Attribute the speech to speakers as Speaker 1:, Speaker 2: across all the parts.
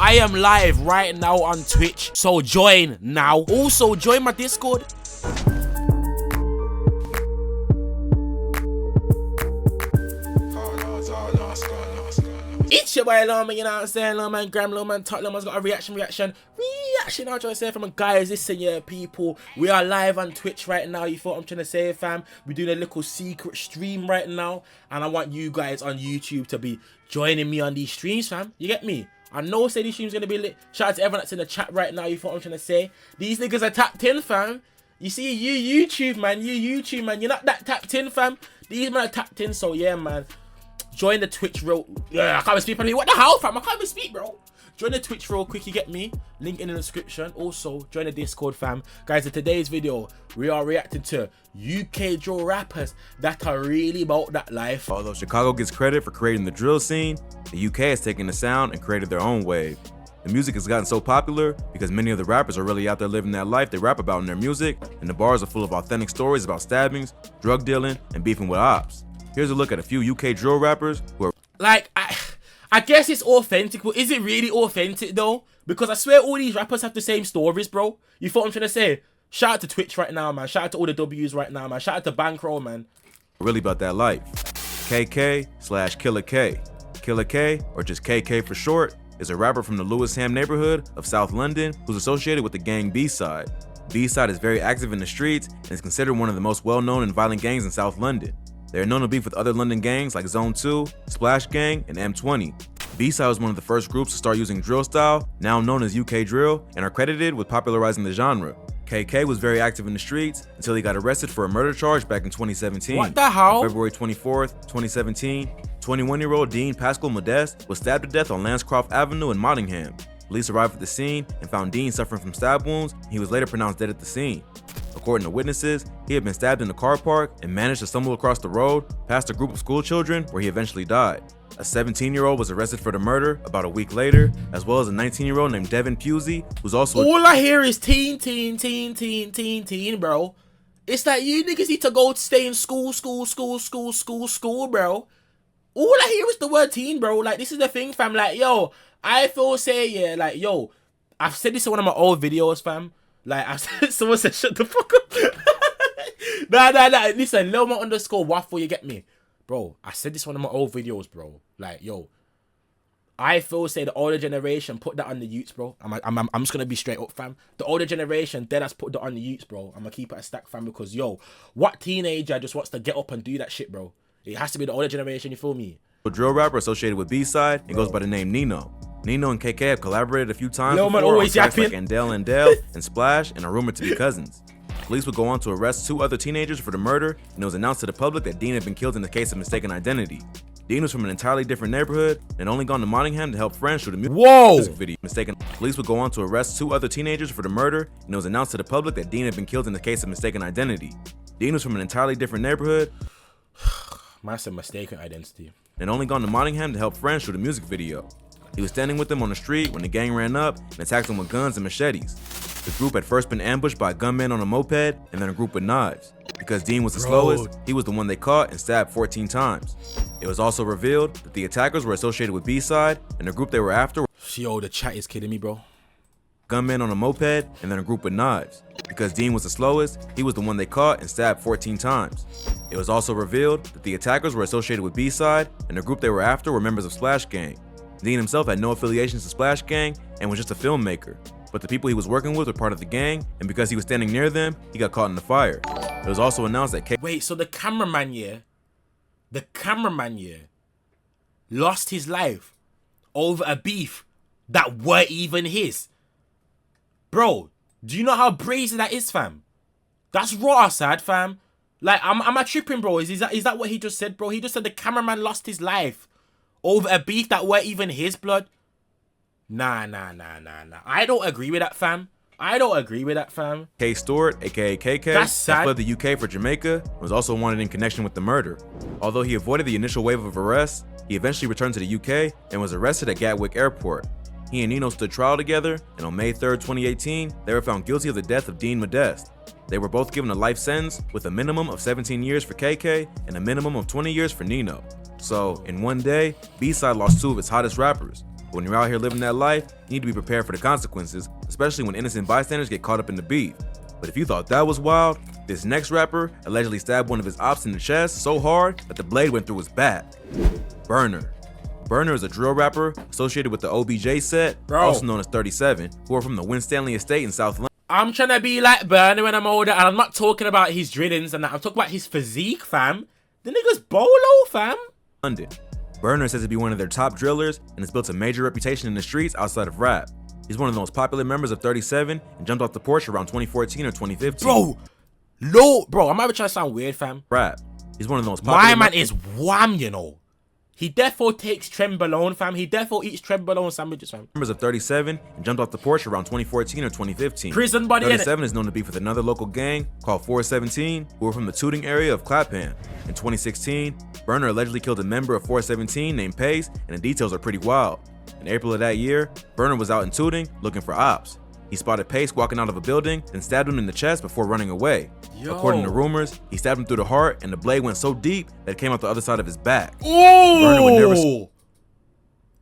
Speaker 1: I am live right now on Twitch, so join now. Also, join my Discord. It's your boy Lil Man, you know what I'm saying? Lil Man, Gram, Lil Man, Top, Lil Man's got a reaction. I'm trying to say, from guys, listen, yeah, people, we are live on Twitch right now. You thought I'm trying to say, fam? We're doing a little secret stream right now, and I want you guys on YouTube to be joining me on these streams, fam. You get me? I know say these streams gonna be lit. Shout out to everyone that's in the chat right now. You thought I'm trying to say? These niggas are tapped in, fam. You see, you YouTube, man. You're not that tapped in, fam. These men are tapped in, so yeah, man. Join the Twitch real. Yeah, I can't even speak. What the hell, fam? I can't even speak, bro. Join the Twitch real quick, you get me? Link in the description. Also, join the Discord, fam. Guys, in today's video, we are reacting to UK drill rappers that are really about that life.
Speaker 2: Although Chicago gets credit for creating the drill scene, the UK has taken the sound and created their own wave. The music has gotten so popular because many of the rappers are really out there living that life they rap about in their music, and the bars are full of authentic stories about stabbings, drug dealing, and beefing with ops. Here's a look at a few UK drill rappers who are
Speaker 1: like, I guess it's authentic, but is it really authentic though? Because I swear all these rappers have the same stories, bro. You thought I'm trying to say? Shout out to Twitch right now, man. Shout out to all the W's right now, man. Shout out to Bankroll, man.
Speaker 2: really about that life. KK/Killer K. Killer K, or just KK for short, is a rapper from the Lewisham neighborhood of South London who's associated with the gang B-Side. B-Side is very active in the streets and is considered one of the most well-known and violent gangs in South London. They are known to beef with other London gangs like Zone 2, Splash Gang, and M20. B-Side was one of the first groups to start using drill style, now known as UK drill, and are credited with popularizing the genre. KK was very active in the streets until he got arrested for a murder charge back in 2017.
Speaker 1: What the hell?
Speaker 2: On February 24th, 2017, 21-year-old Dean Pascal Modeste was stabbed to death on Lancecroft Avenue in Nottingham. Police arrived at the scene and found Dean suffering from stab wounds. He was later pronounced dead at the scene. According to witnesses, he had been stabbed in a car park and managed to stumble across the road past a group of school children where he eventually died. A 17-year-old was arrested for the murder about a week later, as well as a 19-year-old named Devin Pusey, who's also—
Speaker 1: all I hear is teen, bro. It's like you niggas need to go stay in school, bro. All I hear is the word teen, bro. Like, this is the thing, fam. Like, yo, I feel say, yeah, like, yo, I've said this in one of my old videos, fam. Like, someone said, shut the fuck up. Nah. Listen, Lil Man _ waffle, you get me? Bro, I said this in one of my old videos, bro. Like, yo, I feel say the older generation put that on the youths, bro. I'm just gonna be straight up, fam. The older generation, dead has put that on the youths, bro. I'm gonna keep it a stack, fam, because, yo, what teenager just wants to get up and do that shit, bro? It has to be the older generation, you feel me?
Speaker 2: a drill rapper associated with B-Side and goes by the name Nino. Nino and KK have collaborated a few times
Speaker 1: Lil Man
Speaker 2: before
Speaker 1: always
Speaker 2: on tracks
Speaker 1: yapping.
Speaker 2: like Andale and Dale and Splash, and are rumored to be cousins. Police would go on to arrest 2 other teenagers for the murder, and it was announced to the public that Dean had been killed in the case of mistaken identity. Dean was from an entirely different neighborhood and had only gone to Nottingham to help friends shoot a music video. Police would go on to arrest 2 other teenagers for the murder, and it was announced to the public that Dean had been killed in the case of mistaken identity. Dean was from an entirely different neighborhood.
Speaker 1: Massive mistaken identity.
Speaker 2: And only gone to Nottingham to help friends shoot a music video. He was standing with them on the street when the gang ran up and attacked him with guns and machetes. The group had first been ambushed by a gunman on a moped and then a group with knives. Because Dean was the slowest, he was the one they caught and stabbed 14 times. It was also revealed that the attackers were associated with B-Side, and the group they were after—
Speaker 1: yo, the chat is kidding me, bro.
Speaker 2: Gunman on a moped and then a group with knives. Because Dean was the slowest, he was the one they caught and stabbed 14 times. It was also revealed that the attackers were associated with B-Side, and the group they were after were members of Splash Gang. Dean himself had no affiliations to Splash Gang and was just a filmmaker, but the people he was working with were part of the gang, and because he was standing near them, he got caught in the fire. It was also announced that
Speaker 1: wait, so the cameraman, lost his life over a beef that weren't even his. Bro, do you know how brazen that is, fam? That's raw sad, fam. Like, am I tripping, bro? Is that what he just said, bro? He just said the cameraman lost his life over a beef that weren't even his blood. Nah. I don't agree with that, fam.
Speaker 2: K Stewart, aka KK,
Speaker 1: that's sad.
Speaker 2: fled the UK for Jamaica and was also wanted in connection with the murder. Although he avoided the initial wave of arrests, he eventually returned to the UK and was arrested at Gatwick Airport. He and Nino stood trial together, and on May 3rd, 2018, they were found guilty of the death of Dean Modeste. They were both given a life sentence with a minimum of 17 years for KK and a minimum of 20 years for Nino. So, in one day, B-Side lost 2 of its hottest rappers. But when you're out here living that life, you need to be prepared for the consequences, especially when innocent bystanders get caught up in the beef. But if you thought that was wild, this next rapper allegedly stabbed one of his ops in the chest so hard that the blade went through his back. Burner. Burner is a drill rapper associated with the OBJ set,
Speaker 1: Bro.
Speaker 2: also known as 37, who are from the Winstanley estate in South London.
Speaker 1: I'm trying to be like Burner when I'm older, and I'm not talking about his drillings and that. I'm talking about his physique, fam. The nigga's bolo, fam.
Speaker 2: Burner says to be one of their top drillers and has built a major reputation in the streets outside of rap. He's one of the most popular members of 37 and jumped off the porch around 2014 or 2015.
Speaker 1: Bro, I'm ever trying to sound weird, fam.
Speaker 2: Rap. He's one of the most popular.
Speaker 1: My man is wham, you know. He defo takes Trenbolone, fam. He defo eats Trenbolone sandwiches, fam.
Speaker 2: Members of 37 and jumped off the porch around 2014 or 2015.
Speaker 1: Prison body,
Speaker 2: 37 is known to be with another local gang called 417, who were from the Tooting area of Clapham. In 2016, Burner allegedly killed a member of 417 named Pace, and the details are pretty wild. In April of that year, Burner was out in Tooting looking for ops. He spotted Pace walking out of a building, then stabbed him in the chest before running away.
Speaker 1: Yo.
Speaker 2: According to rumors, he stabbed him through the heart, and the blade went so deep that it came out the other side of his back. Burner would never.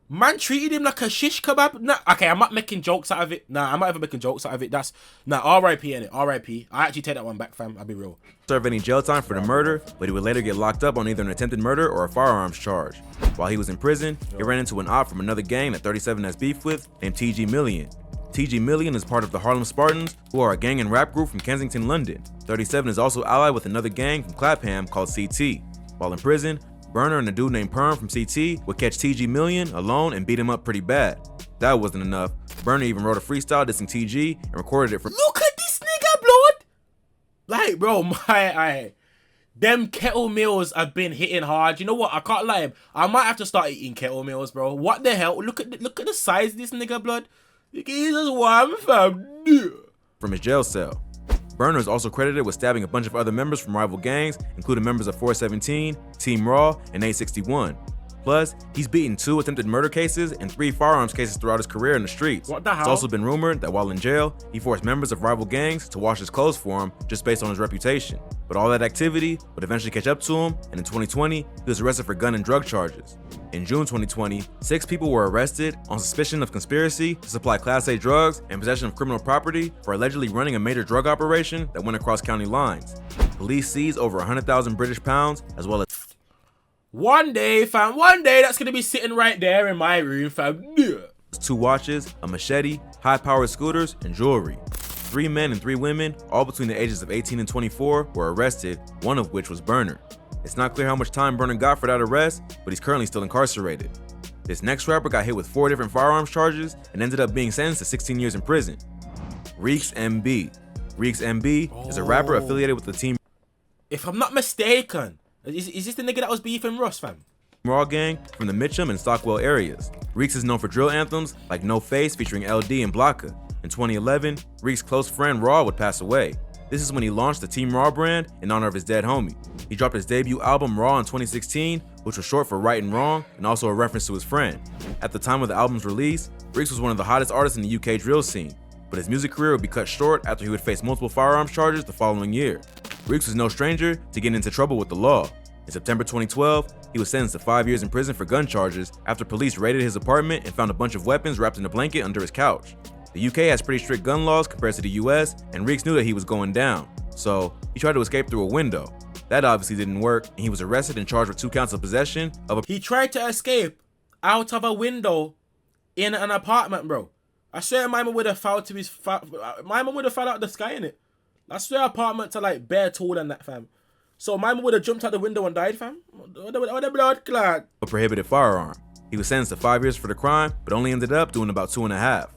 Speaker 1: Man treated him like a shish kebab. Nah, okay, I'm not making jokes out of it. Nah, I'm not even making jokes out of it. That's R.I.P. innit? R.I.P. I actually take that one back, fam. I'll be real.
Speaker 2: Serve any jail time for the murder, but he would later get locked up on either an attempted murder or a firearms charge. While he was in prison, he ran into an op from another gang that 37 has beef with, named TG Million. TG Million is part of the Harlem Spartans, who are a gang and rap group from Kensington, London. 37 is also allied with another gang from Clapham called CT. While in prison, Burner and a dude named Perm from CT would catch TG Million alone and beat him up pretty bad. That wasn't enough. Burner even wrote a freestyle dissing TG and recorded it for.
Speaker 1: Look at this nigga, blood. Like, bro, them kettle meals have been hitting hard. You know what? I can't lie. I might have to start eating kettle meals, bro. What the hell? Look at the size of this nigga, blood. He's just one, fam.
Speaker 2: From his jail cell. Burner is also credited with stabbing a bunch of other members from rival gangs, including members of 417, Team Raw, and 861. Plus, he's beaten 2 attempted murder cases and 3 firearms cases throughout his career in the streets.
Speaker 1: What the hell?
Speaker 2: It's also been rumored that while in jail, he forced members of rival gangs to wash his clothes for him just based on his reputation. But all that activity would eventually catch up to him, and in 2020, he was arrested for gun and drug charges. In June 2020, 6 people were arrested on suspicion of conspiracy to supply Class A drugs and possession of criminal property for allegedly running a major drug operation that went across county lines. Police seized over 100,000 British pounds, as well as
Speaker 1: one day, fam, that's gonna be sitting right there in my room, fam.
Speaker 2: 2 watches, a machete, high-powered scooters, and jewelry. 3 men and 3 women, all between the ages of 18 and 24, were arrested, one of which was Burner. It's not clear how much time Burner got for that arrest, but he's currently still incarcerated. This next rapper got hit with 4 different firearms charges and ended up being sentenced to 16 years in prison. Reeks MB. Reeks MB is a rapper affiliated with the Team
Speaker 1: If I'm not mistaken, is this the nigga that was beefing Russ, fam?
Speaker 2: Raw gang from the Mitcham and Stockwell areas. Reeks is known for drill anthems like No Face featuring LD and Blocka. In 2011, Reeks' close friend Raw would pass away. This is when he launched the Team Raw brand in honor of his dead homie. He dropped his debut album Raw in 2016, which was short for Right and Wrong and also a reference to his friend. At the time of the album's release, Reeks was one of the hottest artists in the UK drill scene, but his music career would be cut short after he would face multiple firearms charges the following year. Reeks was no stranger to getting into trouble with the law. In September 2012, he was sentenced to 5 years in prison for gun charges after police raided his apartment and found a bunch of weapons wrapped in a blanket under his couch. The UK has pretty strict gun laws compared to the US, and Reeks knew that he was going down, so he tried to escape through a window. That obviously didn't work, and he was arrested and charged with 2 counts of possession of a.
Speaker 1: He tried to escape out of a window in an apartment, bro. I swear my man would have fell to his. My man would have fell out of the sky, innit? I swear apartments are like bare tall than that, fam. So my man would have jumped out the window and died, fam. What the blood clot?
Speaker 2: A prohibited firearm. He was sentenced to 5 years for the crime, but only ended up doing about 2.5.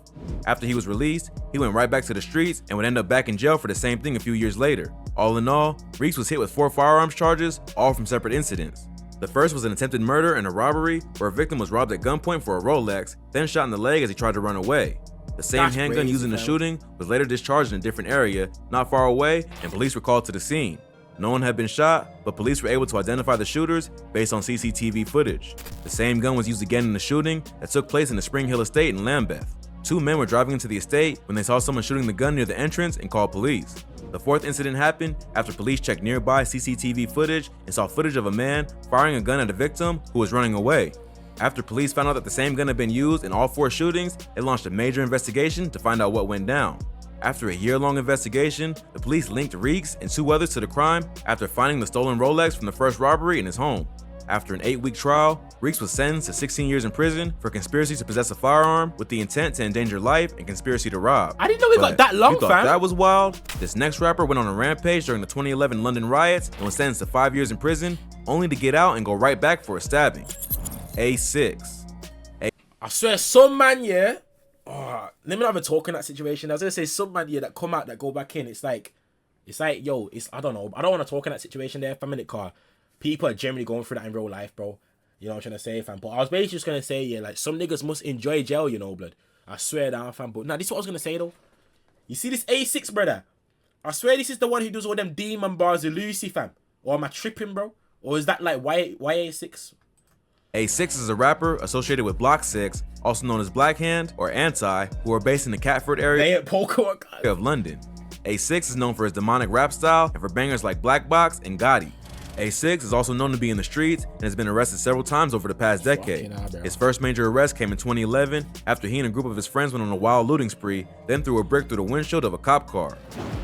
Speaker 2: After he was released, he went right back to the streets and would end up back in jail for the same thing a few years later. All in all, Reeks was hit with 4 firearms charges, all from separate incidents. The first was an attempted murder and a robbery, where a victim was robbed at gunpoint for a Rolex, then shot in the leg as he tried to run away. The same
Speaker 1: That's
Speaker 2: handgun
Speaker 1: crazy,
Speaker 2: used in the
Speaker 1: fam.
Speaker 2: shooting was later discharged in a different area, not far away, and police were called to the scene. No one had been shot, but police were able to identify the shooters based on CCTV footage. The same gun was used again in the shooting that took place in the Spring Hill estate in Lambeth. 2 men were driving into the estate when they saw someone shooting the gun near the entrance and called police. The 4th incident happened after police checked nearby CCTV footage and saw footage of a man firing a gun at a victim who was running away. After police found out that the same gun had been used in all 4 shootings, they launched a major investigation to find out what went down. After a year-long investigation, the police linked Reeks and 2 others to the crime after finding the stolen Rolex from the first robbery in his home. After an 8-week trial, Reeks was sentenced to 16 years in prison for conspiracy to possess a firearm with the intent to endanger life and conspiracy to rob.
Speaker 1: I didn't know we got that long,
Speaker 2: you thought
Speaker 1: fam.
Speaker 2: that was wild? This next rapper went on a rampage during the 2011 London riots and was sentenced to 5 years in prison, only to get out and go right back for a stabbing. A6.
Speaker 1: I swear, some man, yeah. Oh, let me not even talk in that situation. I was gonna say some man, yeah, that come out, that go back in. It's like, yo, I don't know. I don't want to talk in that situation there. If I'm in the car, people are generally going through that in real life, bro. You know what I'm trying to say, fam. But I was basically just gonna say, yeah, like some niggas must enjoy jail, you know, blood. I swear down, fam. But nah, this is what I was gonna say though. You see this A6, brother? I swear this is the one who does all them demon bars of Lucy, fam. Or am I tripping, bro? Or is that like why A6?
Speaker 2: A6 is a rapper associated with Block 6, also known as Black Hand or Anti, who are based in the Catford area of London. A6 is known for his demonic rap style and for bangers like Black Box and Gotti. A6 is also known to be in the streets and has been arrested several times over the past decade. His first major arrest came in 2011 after he and a group of his friends went on a wild looting spree, then threw a brick through the windshield of a cop car.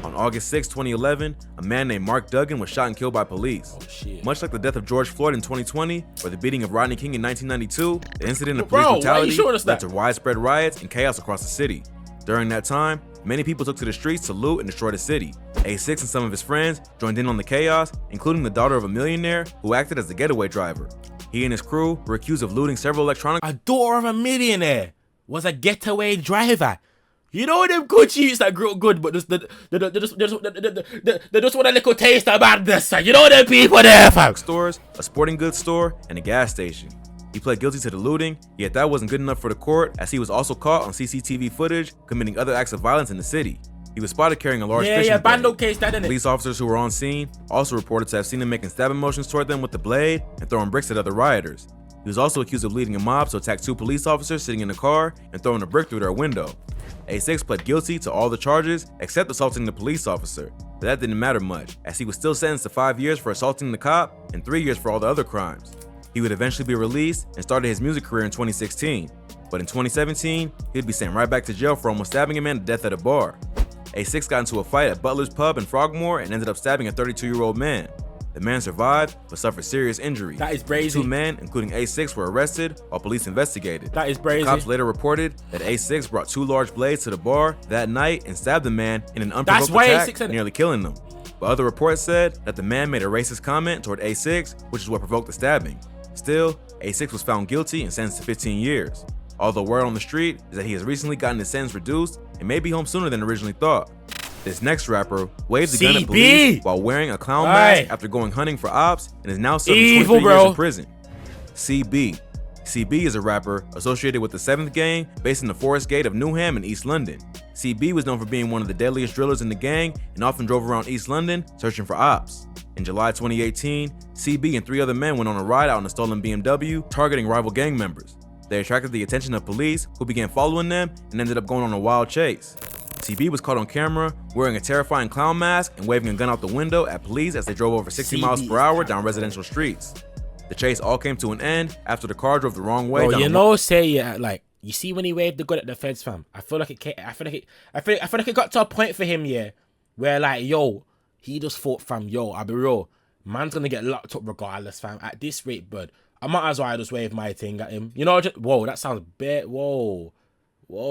Speaker 2: On August 6, 2011, a man named Mark Duggan was shot and killed by police. Much like the death of George Floyd in 2020 or the beating of Rodney King in 1992, the incident of police brutality led to widespread riots and chaos across the city. During that time, many people took to the streets to loot and destroy the city. A6 and some of his friends joined in on the chaos, including the daughter of a millionaire who acted as the getaway driver. He and his crew were accused of looting several electronic.
Speaker 1: A daughter of a millionaire was a getaway driver. You know them good youths that grow good, but they just want a little taste of badness. You know them people there, fam.
Speaker 2: Stores, a sporting goods store, and a gas station. He pled guilty to the looting, yet that wasn't good enough for the court, as he was also caught on CCTV footage committing other acts of violence in the city. He was spotted carrying a large fishing blade.
Speaker 1: Bando case, that in it.
Speaker 2: Police officers who were on scene also reported to have seen him making stabbing motions toward them with the blade and throwing bricks at other rioters. He was also accused of leading a mob to attack 2 police officers sitting in a car and throwing a brick through their window. A6 pled guilty to all the charges except assaulting the police officer, but that didn't matter much, as he was still sentenced to 5 years for assaulting the cop and 3 years for all the other crimes. He would eventually be released and started his music career in 2016, but in 2017, he'd be sent right back to jail for almost stabbing a man to death at a bar. A6 got into a fight at Butler's Pub in Frogmore and ended up stabbing a 32-year-old man. The man survived, but suffered serious injuries.
Speaker 1: That is brazy.
Speaker 2: 2 men, including A6, were arrested while police investigated.
Speaker 1: That is brazy.
Speaker 2: The cops later reported that A6 brought 2 large blades to the bar that night and stabbed the man in an unprovoked attack, nearly killing them. But other reports said that the man made a racist comment toward A6, which is what provoked the stabbing. Still, A6 was found guilty and sentenced to 15 years. Although word on the street is that he has recently gotten his sentence reduced and may be home sooner than originally thought. This next rapper waved the gun at police while wearing a clown mask after going hunting for ops and is now serving 23 years in prison. CB. CB is a rapper associated with the 7th Gang based in the Forest Gate of Newham in East London. CB was known for being one of the deadliest drillers in the gang and often drove around East London searching for ops. In July 2018, CB and 3 other men went on a ride out in a stolen BMW targeting rival gang members. They attracted the attention of police, who began following them and ended up going on a wild chase. CB was caught on camera wearing a terrifying clown mask and waving a gun out the window at police as they drove over 60 miles per hour down residential streets. The chase all came to an end after the car drove the wrong way.
Speaker 1: Bro, you know, like you see when he waved the gun at the feds, fam. I feel like it got to a point for him, yeah, where like, yo, he just thought, fam, yo, I'll be real, man's gonna get locked up regardless, fam. At this rate, bud, I might as well just wave my thing at him. You know, whoa, that sounds bad. Whoa,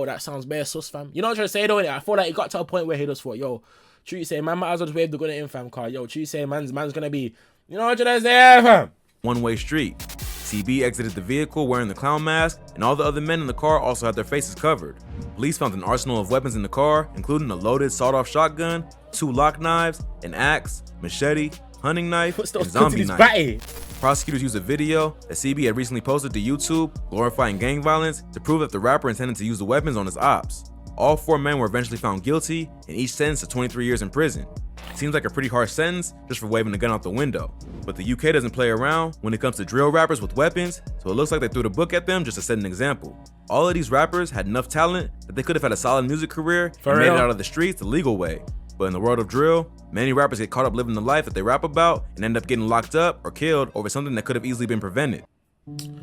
Speaker 1: that sounds bare sus, fam. You know what I'm trying to say, though? I feel like it got to a point where he just thought, yo, true you say, man, might as well just wave the gun at him, fam. Car, yo, true you say, man's gonna be, you know what I'm trying to say, fam.
Speaker 2: One-way street. CB exited the vehicle wearing the clown mask, and all the other men in the car also had their faces covered. Police found an arsenal of weapons in the car, including a loaded sawed-off shotgun, 2 lock knives, an axe, machete, hunting knife, and zombie knife. Prosecutors used a video that CB had recently posted to YouTube glorifying gang violence to prove that the rapper intended to use the weapons on his ops. All 4 men were eventually found guilty and each sentenced to 23 years in prison. Seems like a pretty harsh sentence just for waving the gun out the window. But the UK doesn't play around when it comes to drill rappers with weapons, so it looks like they threw the book at them just to set an example. All of these rappers had enough talent that they could have had a solid music career and made it out of the streets the legal way. But in the world of drill, many rappers get caught up living the life that they rap about and end up getting locked up or killed over something that could have easily been prevented.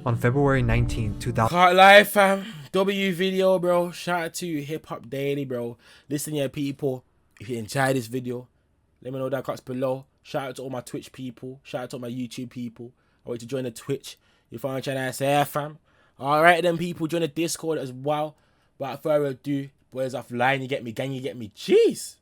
Speaker 3: on February 19, 2000.
Speaker 1: Can't lie, fam. W video, bro. Shout out to Hip Hop Daily, bro. Listen, yeah, people. If you enjoyed this video, let me know down comments below. Shout out to all my Twitch people. Shout out to all my YouTube people. I want you to join the Twitch. If I'm trying to say, fam. Alright, then, people. Join the Discord as well. Without further ado, boys offline, you get me, gang, you get me. Jeez.